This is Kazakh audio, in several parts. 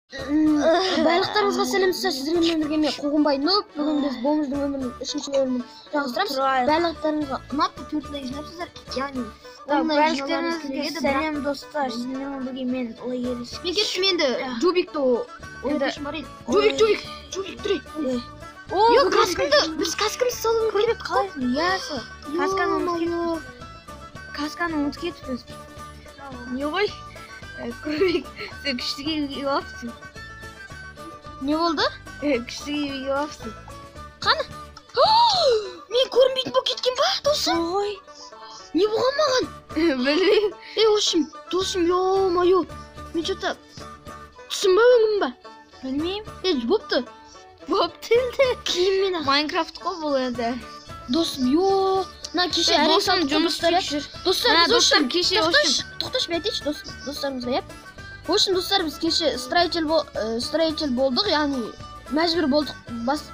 Байлықтарыңызға сәлемдер, сіздермен бірге мен Қоғынбай Нұп. Бүгін біз Болмыждың өмірінің 3-ші бөлімін жалғастырамыз. Байлықтарыңызға ұнап, төртілей жинапсыздар. Яғни байлықтарыңызға сәлем достар, сіздермен бірге мен олай ересіп. Мен кеттім енді Жубикті ойдашым бар еді. Жубик тұрай. Йо, каскымды, біз каскымды салуын керек. Қалайсың? Ясы. Касканы ұмытып кетіппіз. Не ғой? Көбек, сен күштіге үйге алыпсың. Не болды? Күштіге үйге алыпсың. Қаны? Мен көрінбейтін болып кеткен ба, досым? Ой. Не болған маған? Білмеймін.Ошым, досым, ё-майо. Мен что-то түсім ба, өңім ба? Білмеймін. Бопты. Бопты енді. Киіммен ақ. Майнкрафт қой бұл енді. Досым, ё. На кеше әрек салдық жұмыстар. Достар, кеше тоқташ мен айтайыншы достарымызға, еп. Достар, біз кеше строитель болдық, яғни мәжбүр болдық.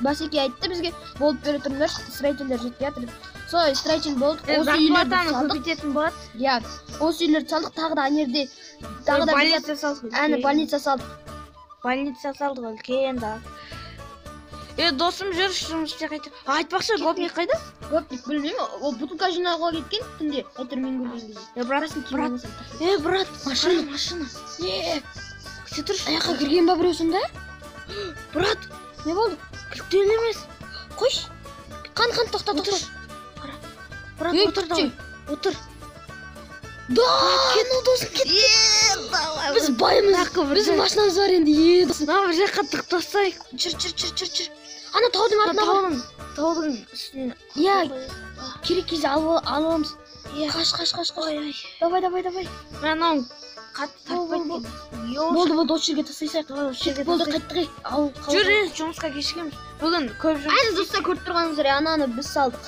Басеке айтты бізге, болып бере тұрыңдар, строительдер жетпей жатыр. Солай строитель болдық. Осы үйлерді салдық. Я, осы үйлерді салдық, тағы да анерде больница салдық. Больница салдық. Больница салдық, үлкен да. Досым жүр, жұмысты қайтып. Айтпақшы, Гопник қайда? Гопник білмеймін, ол бутылка жинауға кеткен түнде. Әйтір мен көрген кезде. Брат, машина. Күте тұршы. Аяққа кірген ба біреу сонда? Брат, не болды? Күліктен емес. Қойш. Қан, тоқта. Брат, отыр. Да, кені досым кетті. Біз байымыз, біздің машинамыз бар енді, досым. Бір жаққа тықтасайық. Жүр. Ана таудың артына бар. Таудың үстіне. Я, керек кезде аламыз. Қаш. Давай. Мен ау қатты тартпайды. Болды, осы жерге тастайсақ. Болды, қайттық. Жүр, жұмысқа кешкеміз. Бүгін көп жұмыс. Айны достар көріп тұрғаныңыздар, ананы біз салдық.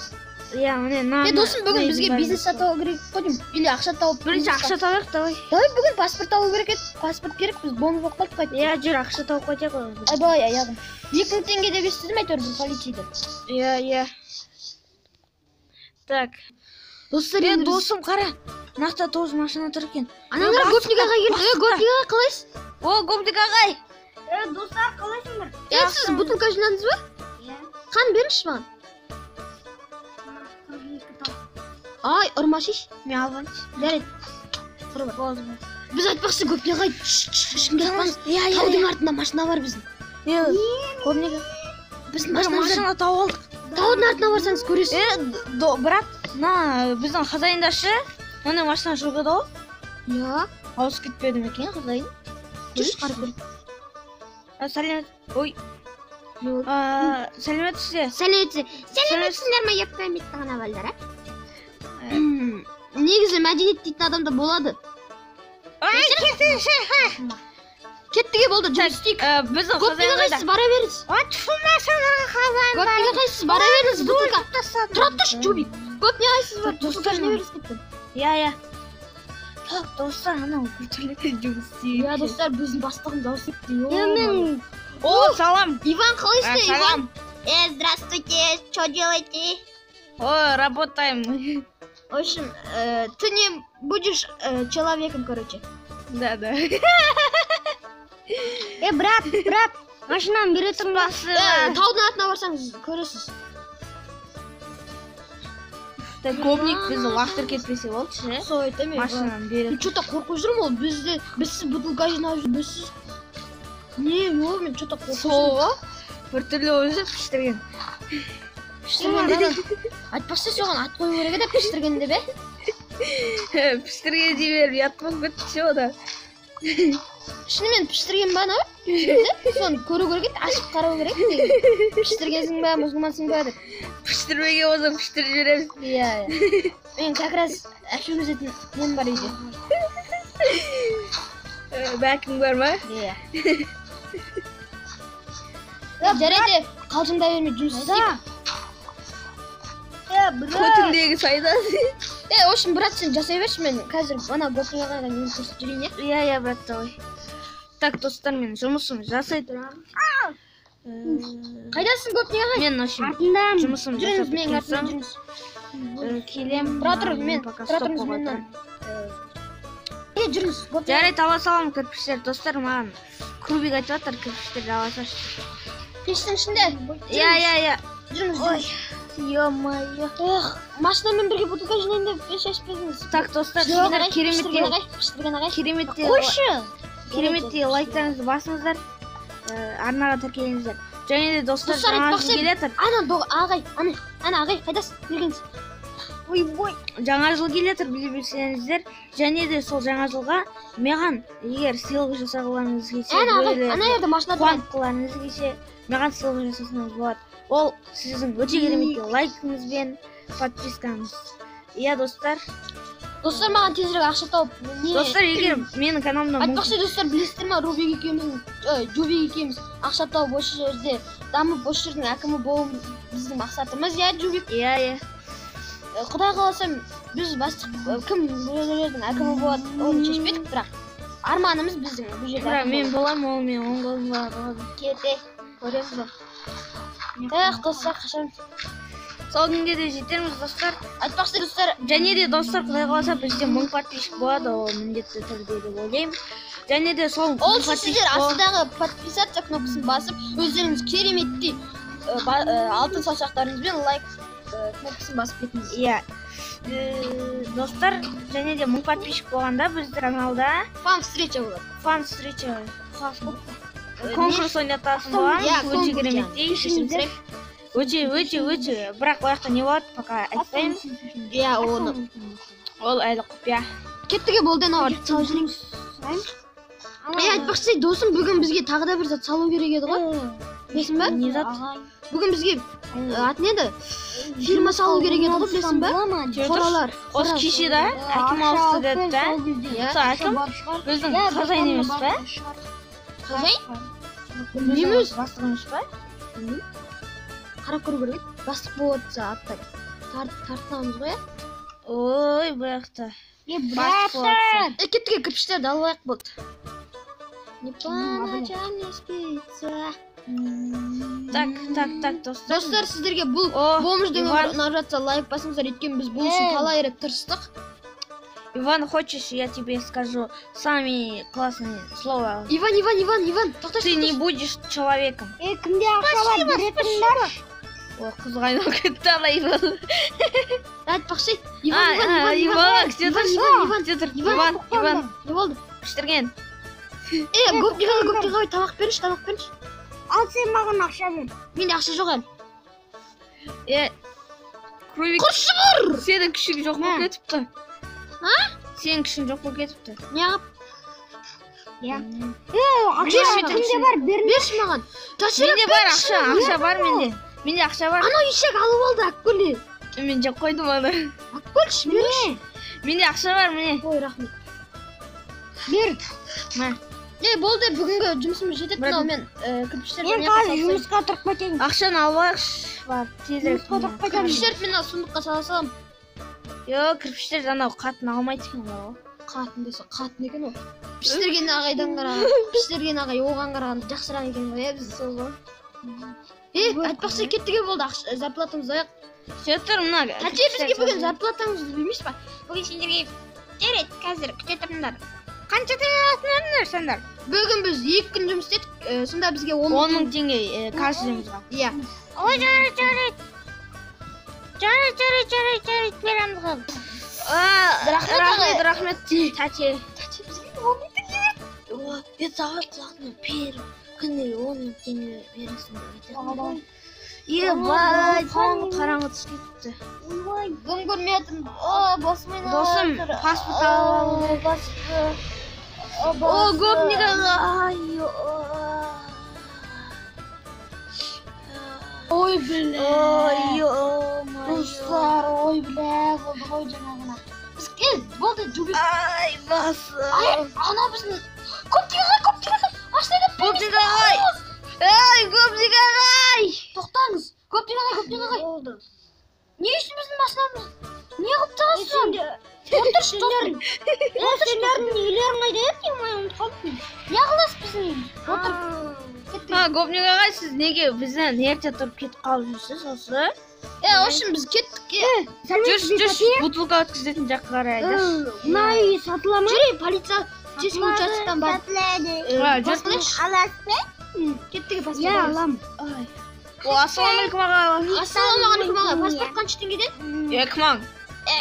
Досым, бүгін бізге бизнес сатау керек қойдым. Или ақша тауып. Бірінші ақша тауып, давай. Давай бүгін паспорт тауып керек еді. Паспорт керек, біз бомбы болып қалдық қайтты. Жүр, ақша тауып қайтайық. Айбай, аяғым. 2000 теңге деп естідім әйтеуір бұл полицейді. Так. Достар, енді досым қара. Нақты 9 машина тұр екен. Аналар Гопник ағай келді. Гопник ағай қалайсыз? Гопник ағай. Достар, қалайсыңдар? Сіз бутылка жинадыңыз ба? Қан беріңізші маған. Ай, ұрмашиш. Мен алғанш. Жарайды. Біз айтпақшы Гопник ағай. Шыңға айтпаңыз. Таудың артында машина бар біздің. Гопник ағай. Біздің машина тауып алдық. Таудың артына барсаңыз көресіз. Брат, біздің хозяиндашы. Оның машина жүргеді ғой? Я. Ауыз кетпеді ме екен хозяин? Жүрші қарып көріп. Сәлемет. Ой. Сәлеметсіздер. Сәлеметсіздер ма, еп пәметтің ана балдар, негізі мәдениет дейтін адамда болады. Кеттіге болды, жұмыс істейік. Гопник ағай сіз бара беріңіз. Гопник ағай сіз бара беріңіз, бутылка. Тұрап тұршы, Жубик. Гопник ағай сіз бар, бутылка жіне беріңіз кеттім. Так, достар, анау күртілігі жұмыс істейік. Достар, біздің бастығымыз ауыз кетті. Салам. Иван, қалайсыз, Иван? Здравствуйте, что делаете? Работаем. В общем, ты не будешь человеком, короче. Да. Брат, машинаны бере тұрмыз. Таудың артына барсаңыз көресіз. Гопник бізді лақтыр кетпесе болды ше. Сол айтам, машинаны береді. Что-то қорқып жүрмін ол, бізді бутылка жинап жүр, біздсіз. Не, мен что-то қорқып жүрмін. Сол, біртүрлі өзі піштірген. Айтпақшы соған ат қою керек еді, піштірген деп, Піштірген дей беріп, ят болып кетті ше ода. Шынымен піштірген ба, ана? Соны көру керек еді, ашып қарау керек. Піштіргенсің ба, мұсылмансың ба деп. Піштірмеге болсаң піштіріп жібереміз. Мен как раз әшіп өзетін нем бар үйде. Бәкің бар ма? Жарайды, қалжыңдай берме, жұмыс істейік. Көтіндегі сайдасы. В общем, брат, сен жасай берші, мен қазір ана Гопник ағайға нені көрсетіп жүрейін, брат, давай. Так, достар, мен жұмысым жасай тұрамын. Қайдасың, Гопник ағай? Мен жұмысым жасап кеткен соң келем. Тұра тұрыңыз менен. Жүріңіз, Гопник ағай. Жарайды, ала салам кірпіштер, достар, маған Крубик айтып жатыр, кірпіштерді ала салшы. Пештің ішінде. Иә. Жүріңіз. Ё-моё. Машинамен бірге бутылка жинайын деп пеш ашып бердіңіз. Так, достар, сіздер кереметтей лайктарыңызды басыңыздар, арнаға тіркеліңіздер. Және де достар, жаңа жыл келетір. Ана ағай, қайдасыз? Келгенсіз. Жаңа жыл келетір, біле білсеңіздер. Және де сол жаңа жылға маған егер сыйлық жасағыларыңыз келсе, ана жерде машина тұрған. қуанқыларыңыз келсе, маған сыйлық жасасаңыз болады. Ол сіздің өте кереметтей лайкыңызбен, подпискаңыз. Иә, достар. Достар, маған тезірек ақша тауып. Достар, егер менің каналымда айтпақшы, достар, білесіздер ма, Жубик екеуміз ақша тауып осы жерде дамып, осы жердің әкімі болу біздің мақсатымыз, иә, Жубик? Иә. Құдай қаласа біз бастық кім біреулердің әкімі болады, оны шешпедік, бірақ арманымыз біздің бұл жерде. Бірақ мен боламын, ол мен оң қолым болады. Кете, көреміз ба. Достар, қашан Сол күнге де жетерміз, достар. айтпақшы, достар, Және де достар, құдай қаласа бізде 1000 подписчик болады, ол міндетті түрде деп ойлаймын. Және де сол ол үшін сіздер астыдағы подписаться кнопкасын басып, өздеріңіз кереметтей алтын саусақтарыңызбен лайк кнопкасын басып кетіңіз. Иә. Достар, және де 1000 подписчик болғанда біздің каналда фан-встреча болады. Фан-встреча, конкурс ойнататын боламыз, өте кереметтей. Өте, бірақ ояқта не болады, пока айтпаймыз. Иә, оны. Ол әлі құпия. Кеттіге болды, ана салып жүріңіз. Айтпақшы, досым, бүгін бізге тағы да бір зат салу керек еді ғой. Білесің ба? Не зат? Бүгін бізге аты не еді? Фирма салу керек еді ғой, білесің ба? Қоралар. Осы кеше да, әкім ауысты деді да. Сол әкім біздің қазайын емес па? Қазайын? Білмейміз. Бастық емес па? Қарап көру керек. Бастық болады аттай. Тартынамыз ғой, Ой, бұяқта. Кеттіге кірпіштерді алып аяқ болды. Не по ночам не спится. Так, достар. Достар, сіздерге бұл бомждың ұнап жатса лайк басыңыздар, өйткені біз бұл үшін талай рет тырыстық. Иван, хочешь, я тебе скажу самые классные слова? Иван, Ты не будешь человеком. Кімде ақша бар беретіндер? Ой, қызға айналып кетті ана Иван. Айтпақшы, Иван, где Иван, не болды? Піштірген. Көптіға тамақ беріш. Ал сен маған ақша бер. Менде ақша жоқ әлі. Крубик, Құршы бұр! сенің күшің жоқ болып кетіпті. Сенің күшің жоқ болып кетіпті. Не ағып? Ақша кімде бар берін. Берші маған. Менде бар ақша бар менде. Менде ақша бар. Анау ешек алып алды, Ақкөлі. Мен жеп қойдым оны. Ақкөлші, берші. Менде ақша бар, міне. Ой, рахмет. Бер. Болды, бүгінгі жұмысымыз жететін ау мен кірпіштерді Мен қазір жұмысқа тұрып кетейін. Ақшаны алып алайықшы. Бар, тезірек. Кірпіштерді мен сундыққа сала салам. Кірпіштерді анау қатын алмайды екен ғой. Қатын десе, қатын екен ол. Піштерген ағайдан қараған, піштерген ағай оған қарағанда жақсырақ екен ғой, біз сол ғой. Айтпақшы, кеттіге болды, зарплатамыз аяқ. Сөйтір, мұна. Тәте, бізге бүгін зарплатаңызды білмейсіз ба? Бүгін сендерге жарайды, қазір күте тұрыңдар. Қанша теңге сендер? Бүгін біз 2 күн жұмыс істедік, сонда бізге 10 000 теңге каждыйымызға. Иә. Ой, жарайды. Жарайды, береміз ғой. Рахмет, тәте. Тәте, бізге 10 теңге. Мен саған құлағына пер күнде 10 теңге бересің деп айтады. Ебай, қараңғы түсіп кетті. Күн көрмедім. Басым айналып. Досым, паспорт алып ал. Гопник ағай. Ой, бля. Достар, ой, бля, болды ғой жаңағына. Біз болды, Жубик. Ай, басым. Ана біздің Гопник ағай. Машинада Гопник ағай. Ай, Гопник ағай. Тоқтаңыз. Гопник ағай. Болды. Не үшін біздің машинамыз? Не қылып тағасың? Отыршы, достарым. Сендердің үйлерің қайда еді? Мен ұмытып қалдым. Не қыласыз біздің? Отыр. Гопник ағай, сіз неге бізден ерте тұрып кетіп қалып жүрсіз осы? Үшін біз кеттік. Жүрші, бутылка өткізетін жаққа қарай. Мына үй сатыла ма? Жүрей, полиция чечкен участоктан барып жүрсіңізші. Аласыз? кеттіге паспорт Я аламыз. алам. Ассалаумағалейкум аға. Ассалаумағалейкум аға, паспорт қанша теңгеден? 2 мың.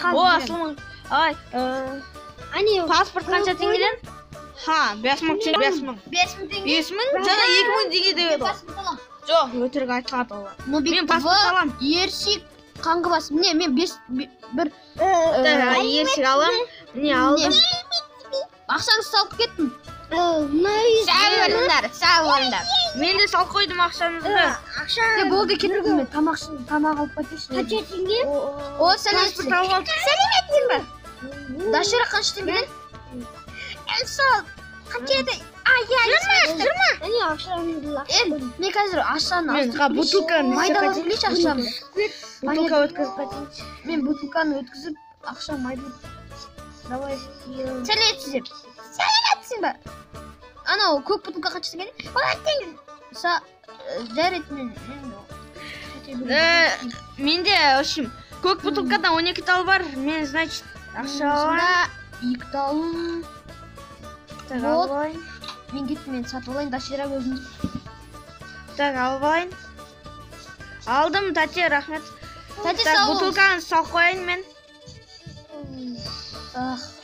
Ассалаумағалейкум. Ай, Ани, паспорт қанша теңгеден? Ха, 5 мың теңге, 5 мың. 5000 теңге. 5 мың? Жаңа 2 мың теңге деп еді. Паспорт алам. Жоқ, өтірік айтқады олар. Нобек Мен паспорт алам. Ерсик қаңғыбас. Міне мен бір Ерсік алам. Не алдым? ақшаңызды салып кеттім. Сәл орындар. Мен де салып қойдым ақшаңызды. Е, болды кеттім мен. Тамақ алып кетейінші. Қанша теңге? О, сәлеметсіз. Паспорт алып Сәлеметсің ба? Дашира қанша теңгеден? Сол. Қанша еді? Жиырма. Ани, ақшамды Мен қазір ақшаны Мен бутылканы майдалап келейінші ақшамды. бутылка өткізіп кетейінші. Мен бутылканы өткізіп ақша майды. Давай. Сәлеметсіздер. Сәлеметсің ба? Анау көк бутылка қанша теңге? 10 теңге. Жарайды мен. Менде, в общем, көк бутылкадан 12 тал бар. Мен, значит, ақша алайын. 2 талым. Так, Вот. алайын. Мен кеттім, мен сатып алайын, Дашира өзіңіз. Так, алайын. Алдым, тәте, рахмет. Тәте Так, сау бол. бутылканы салып қояйын мен.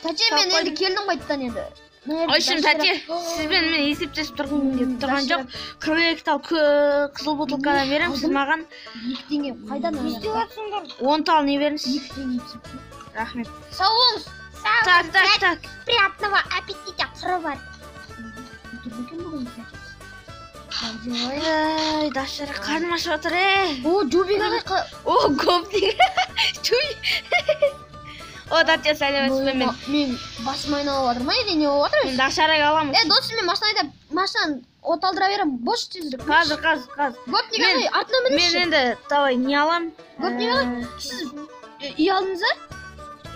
Тәте мен енді келдің қайттан енді. В общем, тәте, сізбен мен есептесіп тұрғым келіп тұрған жоқ. 42 тал қызыл бутылкадан беремін, сіз маған 2 теңге қайдан аласың? 10 тал не беріңіз? 2 теңге. Рахмет. Сау болыңыз. Так. Приятного аппетита. Құры Ай, Дашира, қарным ашып отыр, О, Жубик ағай. О, көп деген. О, тәте, сәлеметсіз мен. Мен басым айналып жатыр ма, или не болып жатыр? Мен Дашираға аламын. Досым, мен машинаны от алдыра беремін. Бош тезірек. Қазір. Көп неге ағай, артына Мен мінеші. енді, давай, не алам? Көп неге ағай, сіз үй алдыңыз ба?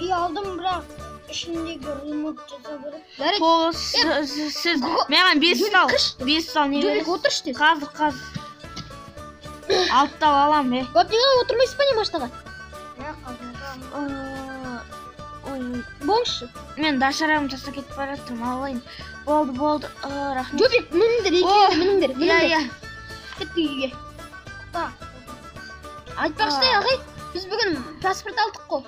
Үй алдым, бірақ ішіндегі ремонт жасау керек. Жарайды. Тоғыз, сіз, маған 5 тал. 5 тал не Жубик, бересіз? отыршы тез. Қазір. 6 тал алам, Көп неге ағай, отырмайсыз ба не машинаға? Болшы. Мен Даширағым тастап кетіп бара жатырмын, алайын. Болды. Рахмет. Жубик, мініңдер. Иә. Кеттік үйге. Айтпақшы ағай, біз бүгін паспорт алдық қой.